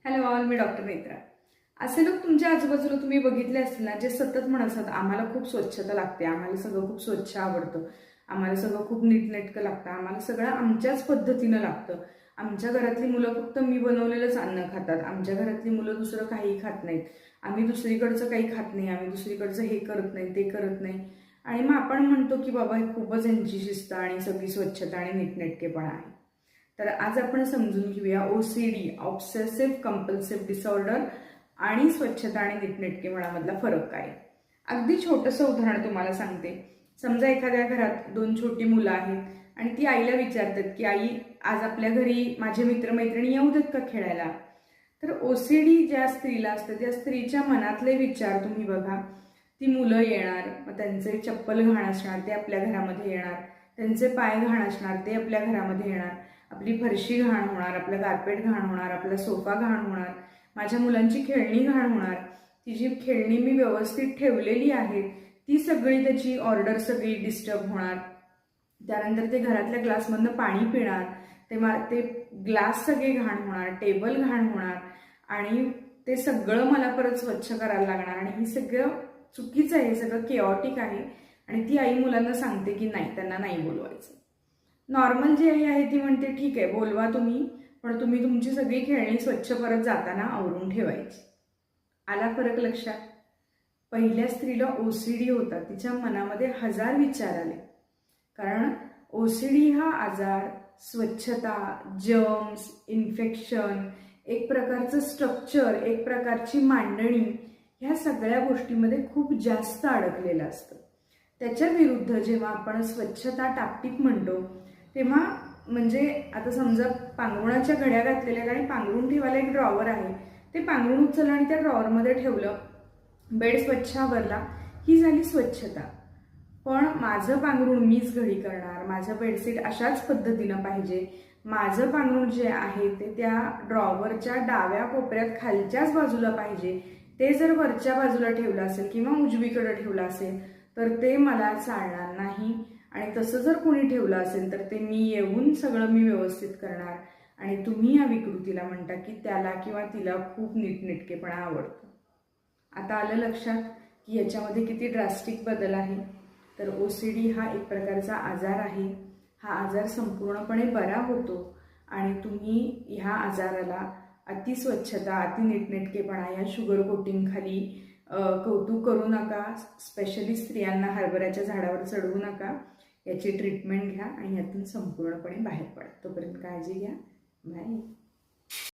Hello all, मी doctor Netra. असे लोक तुमच्या आजूबाजूला तुम्ही बघितले असतील ना, जे सतत म्हणत असतात आम्हाला खूप स्वच्छता लागते, आम्हाला सगळं खूप स्वच्छ आवडतं, आम्हाला सगळं खूप नीटनेटकं लागतं, आम्हाला सगळं आमच्याच पद्धतीनं लागतं. आमच्या घरातली मुलं फक्त मी बनवलेलंच अन्न खातात, आमच्या घरातली मुलं दुसरं काही खात नाहीत, आम्ही दुसरीकडचं काही खात नाही, आम्ही दुसरीकडचं हे करत नाही, ते करत नाही. आणि मग आपण म्हणतो की बाबा हे खूपच यांची शिस्त आणि सगळी स्वच्छता आणि नीटनेटकेपणा आहे. तर आज आपण समजून घेऊया OCD, ऑब्सेसिव्ह कंपल्सिव्ह डिसऑर्डर आणि स्वच्छता आणि नीटनेटकेपणामधला फरक काय. अगदी छोटंसं उदाहरण तुम्हाला सांगते. समजा एखाद्या घरात 2 छोटी मुलं आहेत आणि ती आईला विचारतात की आई, आज आपल्या घरी माझे मित्रमैत्रिणी येऊ देत का खेळायला. तर OCD ज्या स्त्रीला असतं त्या स्त्रीच्या मनातले विचार तुम्ही बघा. ती मुलं येणार, मग त्यांचे चप्पल घाण असणार ते आपल्या घरामध्ये येणार, त्यांचे पाय घाण असणार ते आपल्या घरामध्ये येणार, आपली फरशी घाण होणार, आपलं कार्पेट घाण होणार, आपला सोफा घाण होणार, माझ्या मुलांची खेळणी घाण होणार, ती जी खेळणी मी व्यवस्थित ठेवलेली आहेत ती सगळी त्याची ऑर्डर सगळी डिस्टर्ब होणार. त्यानंतर ते घरातल्या ग्लासमधनं पाणी पिणार, ते ग्लास सगळे घाण होणार, टेबल घाण होणार आणि ते सगळं मला परत स्वच्छ करायला लागणार. आणि हे सगळं चुकीचं आहे, हे सगळं केऑटिक आहे. आणि ती आई मुलांना सांगते की नाही, त्यांना नाही बोलवायचं. नॉर्मल जी आई आहे ती म्हणते ठीक आहे बोलवा तुम्ही, पण तुम्ही तुमची सगळी खेळणी स्वच्छ परत जाताना आवरून ठेवायची. आला फरक लक्षात. पहिल्या स्त्रीला OCD होता, तिच्या मनामध्ये 1000 विचार आले. कारण OCD हा आजार, स्वच्छता, जर्म्स, इन्फेक्शन, एक प्रकारचं स्ट्रक्चर, एक प्रकारची मांडणी, ह्या सगळ्या गोष्टीमध्ये खूप जास्त अडकलेलं असतं. त्याच्या विरुद्ध जेव्हा आपण स्वच्छता टापटीप म्हणतो तेव्हा, म्हणजे आता समजा पांघरुणाच्या घड्या घातलेल्या आणि पांघरून ठेवायला एक ड्रॉवर आहे, ते पांघरुण उचललं आणि त्या ड्रॉवरमध्ये ठेवलं, बेड स्वच्छ आवरला, ही झाली स्वच्छता. पण माझं पांघरुण मीच घडी करणार, माझं बेडशीट अशाच पद्धतीनं पाहिजे, माझं पांघरुण जे आहे ते त्या ड्रॉवरच्या डाव्या कोपऱ्यात खालच्याच बाजूला पाहिजे, ते जर वरच्या बाजूला ठेवलं असेल किंवा उजवीकडे ठेवलं असेल तर ते मला चालणार नाही. आणि तसं जर कोणी ठेवलं असेल तर ते मी येऊन सगळं मी व्यवस्थित करणार. आणि तुम्ही या विकृतीला म्हणता की त्याला किंवा तिला खूप नीटनेटकेपणा आवडतो. आता आलं लक्षात की याच्यामध्ये किती ड्रास्टिक बदल आहे. तर OCD हा एक प्रकारचा आजार आहे. हा आजार संपूर्णपणे बरा होतो आणि तुम्ही ह्या आजाराला अतिस्वच्छता, अतिनीटनेटकेपणा या शुगर कोटिंग खाली कौतुक करू नका. स्पेशली स्त्रियांना हरभऱ्याच्या झाडावर चढवू नका. याची ट्रीटमेंट घ्या आणि यातून संपूर्णपणे बाहेर पडा. तोपर्यंत काळजी घ्या. बाय.